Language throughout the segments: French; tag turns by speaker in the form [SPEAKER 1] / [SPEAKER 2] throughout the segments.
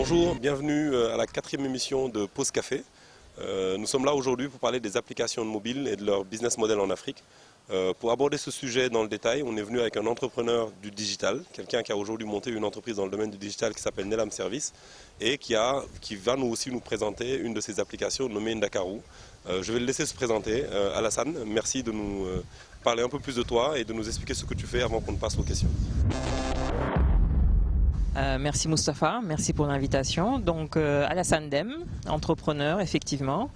[SPEAKER 1] Bonjour, bienvenue à la 4e émission de Pause Café. Nous sommes là aujourd'hui pour parler des applications mobiles et de leur business model en Afrique. Pour aborder ce sujet dans le détail, on est venu avec un entrepreneur du digital, quelqu'un qui a aujourd'hui monté une entreprise dans le domaine du digital qui s'appelle Nelam Service et qui va nous présenter une de ses applications nommée Ndakaru. Je vais le laisser se présenter. Alassane, merci de nous parler un peu plus de toi et de nous expliquer ce que tu fais avant qu'on ne passe aux questions.
[SPEAKER 2] Merci Moustapha, merci pour l'invitation. Donc Alassane Dem, entrepreneur effectivement,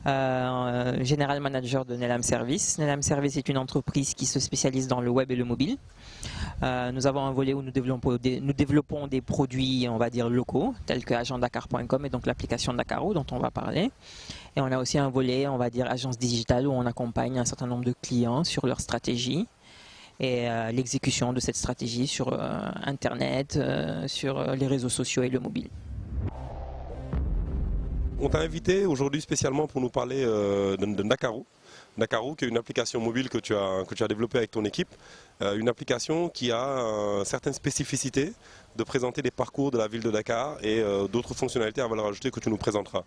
[SPEAKER 2] général manager de Nelam Service. Nelam Service est une entreprise qui se spécialise dans le web et le mobile. Nous avons un volet où nous développons des produits, on va dire, locaux, tels que agentdakar.com et donc l'application Ndakaru dont on va parler. Et on a aussi un volet, on va dire, agence digitale où on accompagne un certain nombre de clients sur leur stratégie et l'exécution de cette stratégie sur Internet, sur les réseaux sociaux et le mobile.
[SPEAKER 1] On t'a invité aujourd'hui spécialement pour nous parler de Ndakaru. Ndakaru, qui est une application mobile que tu as développée avec ton équipe, une application qui a certaines spécificités de présenter des parcours de la ville de Dakar et d'autres fonctionnalités à valeur ajoutée que tu nous présenteras.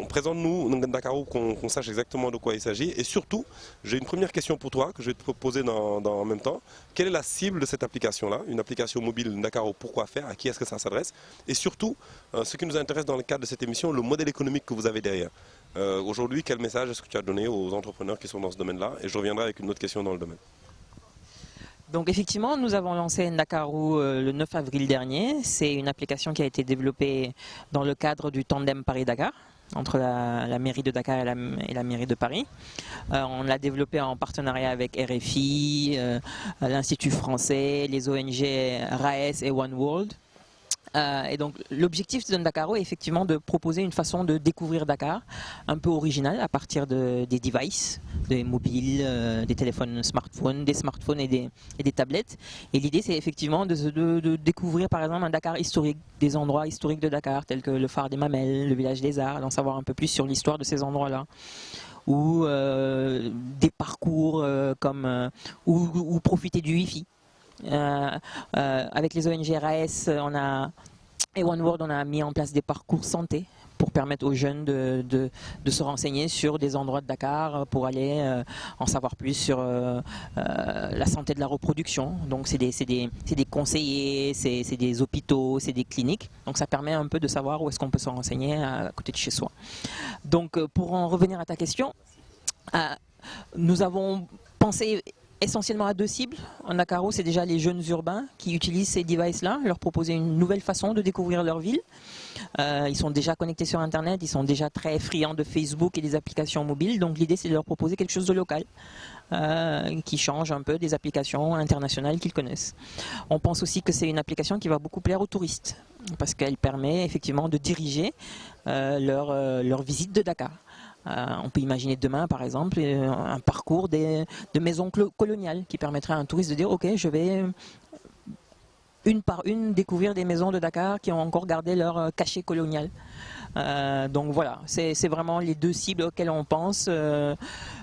[SPEAKER 1] Présente-nous Ndakaru, qu'on sache exactement de quoi il s'agit. Et surtout, j'ai une première question pour toi que je vais te poser en même temps. Quelle est la cible de cette application-là? Une application mobile Ndakaru, pourquoi faire? À qui est-ce que ça s'adresse? Et surtout, ce qui nous intéresse dans le cadre de cette émission, le modèle économique que vous avez derrière. Aujourd'hui, quel message est-ce que tu as donné aux entrepreneurs qui sont dans ce domaine-là? Et je reviendrai avec une autre question dans le domaine.
[SPEAKER 2] Donc effectivement, nous avons lancé Ndakaru le 9 avril dernier. C'est une application qui a été développée dans le cadre du tandem Paris-Dakar, entre la mairie de Dakar et la mairie de Paris. On l'a développé en partenariat avec RFI, l'Institut français, les ONG RAES et One World. Et donc l'objectif de Ndakaru est effectivement de proposer une façon de découvrir Dakar un peu originale à partir des devices, des mobiles, des téléphones smartphones, des smartphones et des tablettes. Et l'idée c'est effectivement de découvrir par exemple un Dakar historique, des endroits historiques de Dakar tels que le phare des Mamelles, le village des Arts, d'en savoir un peu plus sur l'histoire de ces endroits-là. Ou des parcours ou profiter du Wi-Fi. Avec les ONG RAES et One World, on a mis en place des parcours santé pour permettre aux jeunes de se renseigner sur des endroits de Dakar pour aller en savoir plus sur la santé de la reproduction. Donc c'est des conseillers, c'est des hôpitaux, c'est des cliniques. Donc ça permet un peu de savoir où est-ce qu'on peut se renseigner à côté de chez soi. Donc pour en revenir à ta question, nous avons pensé essentiellement à deux cibles. En Ndakaru, c'est déjà les jeunes urbains qui utilisent ces devices-là, leur proposer une nouvelle façon de découvrir leur ville. Ils sont déjà connectés sur Internet, ils sont déjà très friands de Facebook et des applications mobiles, donc l'idée c'est de leur proposer quelque chose de local, qui change un peu des applications internationales qu'ils connaissent. On pense aussi que c'est une application qui va beaucoup plaire aux touristes, parce qu'elle permet effectivement de diriger leur visite de Dakar. On peut imaginer demain, par exemple, un parcours de maisons coloniales qui permettrait à un touriste de dire « Ok, je vais une par une découvrir des maisons de Dakar qui ont encore gardé leur cachet colonial. » Donc voilà, c'est vraiment les deux cibles auxquelles on pense.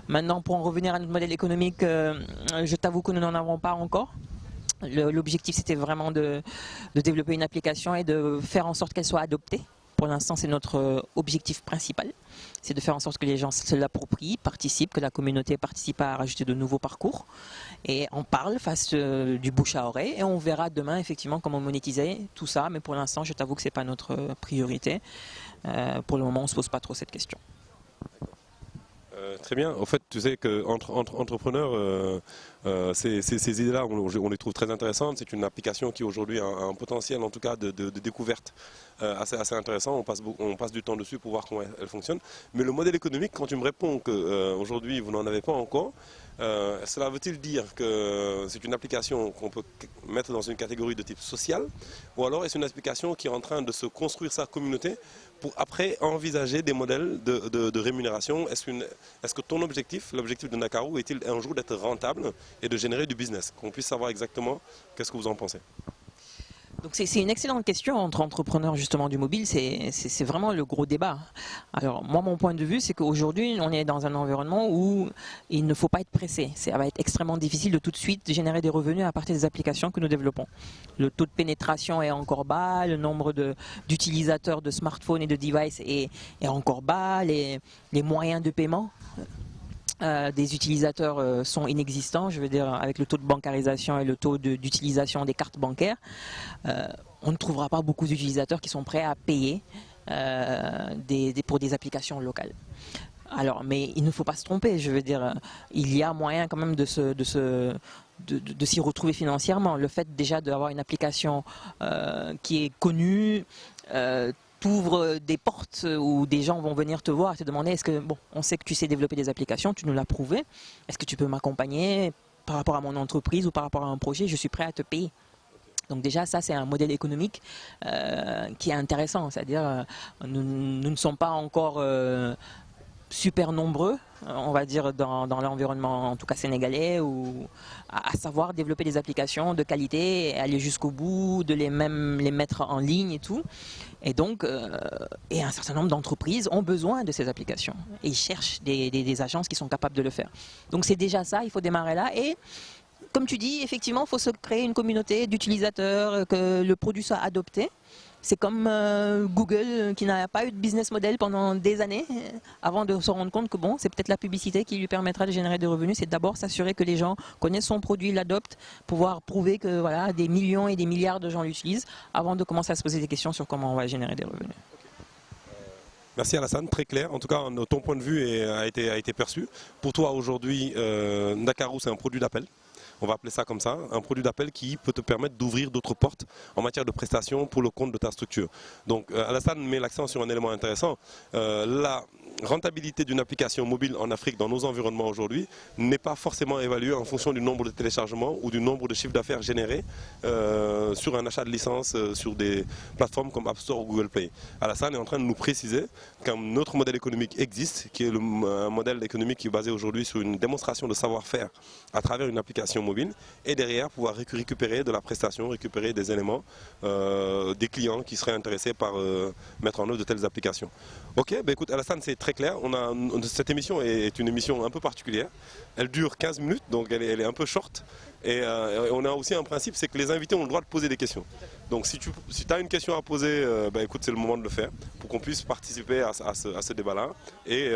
[SPEAKER 2] Maintenant, pour en revenir à notre modèle économique, je t'avoue que nous n'en avons pas encore. L'objectif, c'était vraiment de développer une application et de faire en sorte qu'elle soit adoptée. Pour l'instant, c'est notre objectif principal. C'est de faire en sorte que les gens se l'approprient, participent, que la communauté participe à rajouter de nouveaux parcours et en parle, fasse du bouche à oreille. Et on verra demain effectivement comment monétiser tout ça. Mais pour l'instant, je t'avoue que ce n'est pas notre priorité. Pour le moment, on ne se pose pas trop cette question.
[SPEAKER 1] Très bien. En fait, tu sais qu'entre entrepreneurs, ces idées-là, on les trouve très intéressantes. C'est une application qui aujourd'hui a un potentiel, en tout cas, de découverte assez intéressant. On passe du temps dessus pour voir comment elle fonctionne. Mais le modèle économique, quand tu me réponds qu'aujourd'hui, vous n'en avez pas encore, cela veut-il dire que c'est une application qu'on peut mettre dans une catégorie de type social, ou alors est-ce une application qui est en train de se construire sa communauté pour après envisager des modèles de rémunération? Est-ce que ton objectif, l'objectif de Ndakaru, est-il un jour d'être rentable et de générer du business? Qu'on puisse savoir exactement qu'est-ce que vous en pensez.
[SPEAKER 2] Donc c'est une excellente question entre entrepreneurs justement du mobile, c'est vraiment le gros débat. Alors moi mon point de vue c'est qu'aujourd'hui on est dans un environnement où il ne faut pas être pressé. Ça va être extrêmement difficile de tout de suite générer des revenus à partir des applications que nous développons. Le taux de pénétration est encore bas, le nombre d'utilisateurs de smartphones et de devices est encore bas, les moyens de paiement des utilisateurs sont inexistants, je veux dire avec le taux de bancarisation et le taux d'utilisation des cartes bancaires, on ne trouvera pas beaucoup d'utilisateurs qui sont prêts à payer pour des applications locales. Alors, mais il ne faut pas se tromper, je veux dire, il y a moyen quand même de s'y retrouver financièrement. Le fait déjà d'avoir une application qui est connue, t'ouvres des portes où des gens vont venir te voir et te demander est-ce que, bon, on sait que tu sais développer des applications, tu nous l'as prouvé, est-ce que tu peux m'accompagner par rapport à mon entreprise ou par rapport à un projet, je suis prêt à te payer. Donc déjà, ça, c'est un modèle économique qui est intéressant, c'est-à-dire nous ne sommes pas encore super nombreux, on va dire, dans l'environnement, en tout cas sénégalais, ou à savoir développer des applications de qualité, aller jusqu'au bout, de les mettre en ligne et tout. Et donc, et un certain nombre d'entreprises ont besoin de ces applications. Et ils cherchent des agences qui sont capables de le faire. Donc c'est déjà ça, il faut démarrer là. Et comme tu dis, effectivement, il faut se créer une communauté d'utilisateurs, que le produit soit adopté. C'est comme Google qui n'a pas eu de business model pendant des années avant de se rendre compte que bon, c'est peut-être la publicité qui lui permettra de générer des revenus. C'est d'abord s'assurer que les gens connaissent son produit, l'adoptent, pouvoir prouver que voilà, des millions et des milliards de gens l'utilisent avant de commencer à se poser des questions sur comment on va générer des revenus.
[SPEAKER 1] Merci Alassane, très clair. En tout cas, ton point de vue a été perçu. Pour toi aujourd'hui, Ndakaru, c'est un produit d'appel. On va appeler ça comme ça, un produit d'appel qui peut te permettre d'ouvrir d'autres portes en matière de prestations pour le compte de ta structure. Donc Alassane met l'accent sur un élément intéressant. La rentabilité d'une application mobile en Afrique dans nos environnements aujourd'hui n'est pas forcément évaluée en fonction du nombre de téléchargements ou du nombre de chiffres d'affaires générés sur un achat de licence sur des plateformes comme App Store ou Google Play. Alassane est en train de nous préciser qu'un autre modèle économique existe, qui est un modèle économique qui est basé aujourd'hui sur une démonstration de savoir-faire à travers une application mobile et derrière pouvoir récupérer de la prestation, récupérer des éléments des clients qui seraient intéressés par mettre en œuvre de telles applications. Ok, ben écoute Alassane, c'est très clair. Cette émission est une émission un peu particulière. Elle dure 15 minutes, donc elle est un peu short. Et on a aussi un principe, c'est que les invités ont le droit de poser des questions. Donc si tu as une question à poser, ben écoute, c'est le moment de le faire pour qu'on puisse participer à ce débat-là et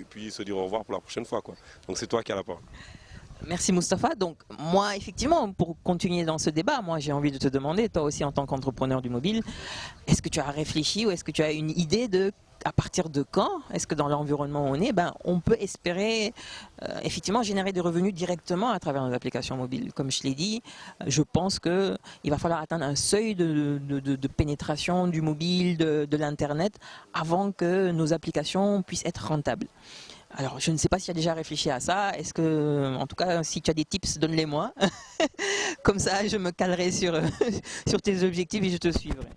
[SPEAKER 1] puis se dire au revoir pour la prochaine fois, quoi. Donc c'est toi qui as la parole.
[SPEAKER 2] Merci Mustapha. Donc moi, effectivement, pour continuer dans ce débat, moi j'ai envie de te demander, toi aussi en tant qu'entrepreneur du mobile, est-ce que tu as réfléchi ou est-ce que tu as une idée de à partir de quand, est-ce que dans l'environnement où on est, on peut espérer effectivement générer des revenus directement à travers nos applications mobiles. Comme je l'ai dit, je pense qu'il va falloir atteindre un seuil de pénétration du mobile, de l'Internet, avant que nos applications puissent être rentables. Alors, je ne sais pas si tu as déjà réfléchi à ça. Est-ce que, en tout cas, si tu as des tips, donne-les-moi. Comme ça, je me calerai sur tes objectifs et je te suivrai.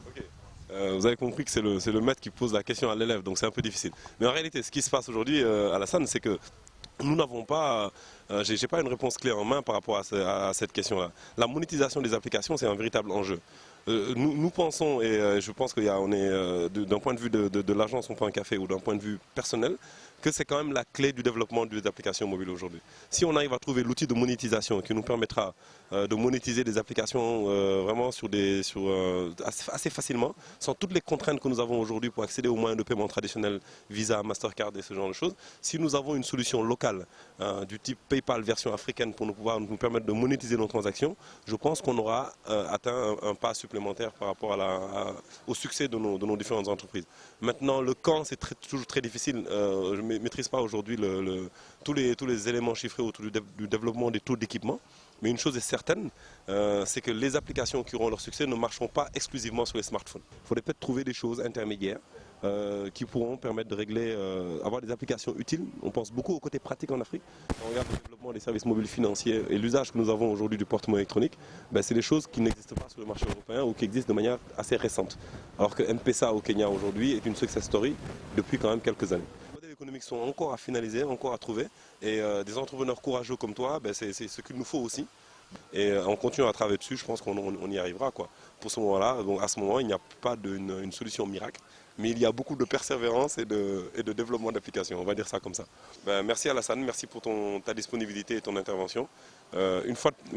[SPEAKER 1] Okay. Vous avez compris que c'est le maître qui pose la question à l'élève, donc c'est un peu difficile. Mais en réalité, ce qui se passe aujourd'hui, Alassane, c'est que nous n'avons pas, j'ai pas une réponse clé en main par rapport à cette question-là. La monétisation des applications, c'est un véritable enjeu. Nous pensons, et je pense qu'on est d'un point de vue de l'agence On prend un café ou d'un point de vue personnel, que c'est quand même la clé du développement des applications mobiles aujourd'hui. Si on arrive à trouver l'outil de monétisation qui nous permettra de monétiser des applications vraiment assez facilement, sans toutes les contraintes que nous avons aujourd'hui pour accéder aux moyens de paiement traditionnels, Visa, Mastercard et ce genre de choses, si nous avons une solution locale du type PayPal version africaine pour nous permettre de monétiser nos transactions, je pense qu'on aura atteint un pas supplémentaire par rapport au succès de nos différentes entreprises. Maintenant, le quand, c'est toujours très difficile. Je ne maîtrise pas aujourd'hui tous les éléments chiffrés autour du développement des taux d'équipement. Mais une chose est certaine, c'est que les applications qui auront leur succès ne marcheront pas exclusivement sur les smartphones. Il faudrait peut-être trouver des choses intermédiaires qui pourront permettre de régler, avoir des applications utiles. On pense beaucoup au côté pratique en Afrique. Quand on regarde le développement des services mobiles financiers et l'usage que nous avons aujourd'hui du porte-monnaie électronique, c'est des choses qui n'existent pas sur le marché européen ou qui existent de manière assez récente. Alors que M-Pesa au Kenya aujourd'hui est une success story depuis quand même quelques années. Les modèles économiques sont encore à finaliser, encore à trouver. Et des entrepreneurs courageux comme toi, c'est ce qu'il nous faut aussi. Et en continuant à travailler dessus, je pense qu'on y arrivera, quoi. Pour ce moment-là, donc à ce moment, il n'y a pas une solution miracle, mais il y a beaucoup de persévérance et de développement d'applications, on va dire ça comme ça. Ben, merci Alassane, merci pour ta disponibilité et ton intervention. Une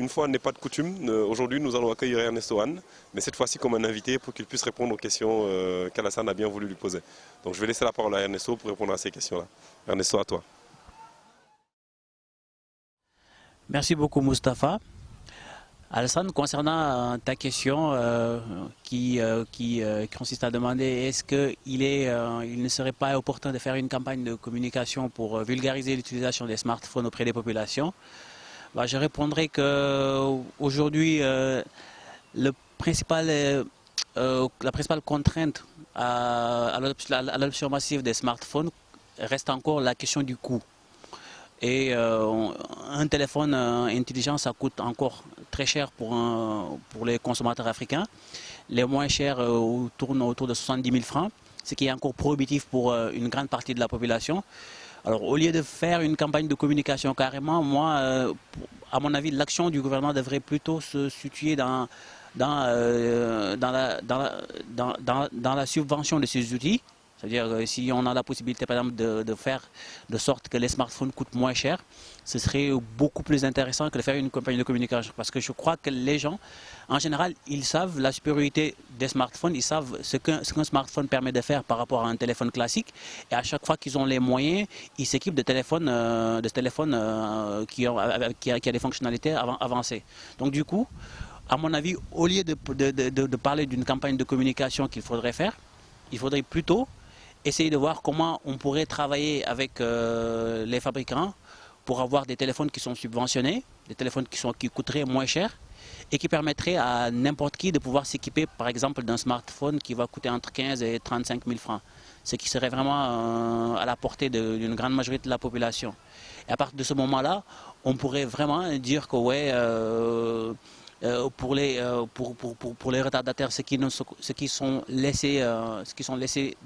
[SPEAKER 1] fois n'est pas de coutume, aujourd'hui nous allons accueillir Ernesto Han, mais cette fois-ci comme un invité pour qu'il puisse répondre aux questions qu'Alassane a bien voulu lui poser. Donc je vais laisser la parole à Ernesto pour répondre à ces questions-là. Ernesto, à toi.
[SPEAKER 3] Merci beaucoup Mustapha. Alassane, concernant ta question qui consiste à demander est-ce qu'il ne serait pas opportun de faire une campagne de communication pour vulgariser l'utilisation des smartphones auprès des populations, bah, je répondrai qu'aujourd'hui, la principale contrainte à l'adoption massive des smartphones reste encore la question du coût. Et un téléphone intelligent, ça coûte encore très cher pour les consommateurs africains. Les moins chers tournent autour de 70 000 francs, ce qui est encore prohibitif pour une grande partie de la population. Alors au lieu de faire une campagne de communication carrément, moi, à mon avis, l'action du gouvernement devrait plutôt se situer dans la subvention de ces outils. C'est-à-dire si on a la possibilité par exemple de faire de sorte que les smartphones coûtent moins cher, ce serait beaucoup plus intéressant que de faire une campagne de communication. Parce que je crois que les gens, en général, ils savent la supériorité des smartphones, ils savent ce qu'un smartphone permet de faire par rapport à un téléphone classique. Et à chaque fois qu'ils ont les moyens, ils s'équipent de téléphones qui a des fonctionnalités avancées. Donc du coup, à mon avis, au lieu de parler d'une campagne de communication qu'il faudrait faire, il faudrait plutôt essayer de voir comment on pourrait travailler avec les fabricants pour avoir des téléphones qui sont subventionnés, des téléphones qui coûteraient moins cher et qui permettraient à n'importe qui de pouvoir s'équiper par exemple d'un smartphone qui va coûter entre 15 et 35 000 francs, ce qui serait vraiment à la portée d'une grande majorité de la population. Et à partir de ce moment-là, on pourrait vraiment dire que ouais, pour les retardataires, ceux qui sont laissés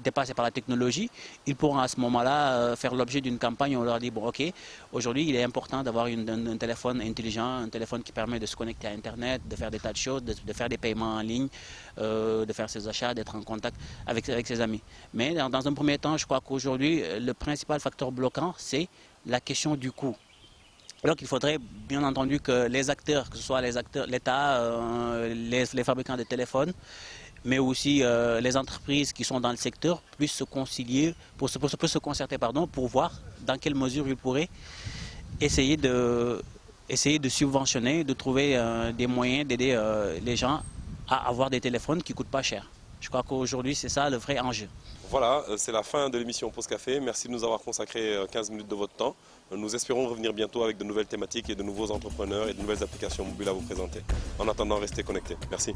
[SPEAKER 3] dépasser par la technologie, ils pourront à ce moment-là faire l'objet d'une campagne où on leur dit bon ok, aujourd'hui il est important d'avoir un téléphone intelligent, un téléphone qui permet de se connecter à Internet, de faire des tas de choses, de faire des paiements en ligne, de faire ses achats, d'être en contact avec ses amis. Mais dans un premier temps, je crois qu'aujourd'hui le principal facteur bloquant, c'est la question du coût. Alors qu'il faudrait bien entendu que les acteurs, que ce soit l'État, les fabricants de téléphones, mais aussi les entreprises qui sont dans le secteur puissent se concilier, se concerter pour voir dans quelle mesure ils pourraient essayer de subventionner, de trouver des moyens d'aider les gens à avoir des téléphones qui ne coûtent pas cher. Je crois qu'aujourd'hui c'est ça le vrai enjeu.
[SPEAKER 1] Voilà, c'est la fin de l'émission Pause Café. Merci de nous avoir consacré 15 minutes de votre temps. Nous espérons revenir bientôt avec de nouvelles thématiques et de nouveaux entrepreneurs et de nouvelles applications mobiles à vous présenter. En attendant, restez connectés. Merci.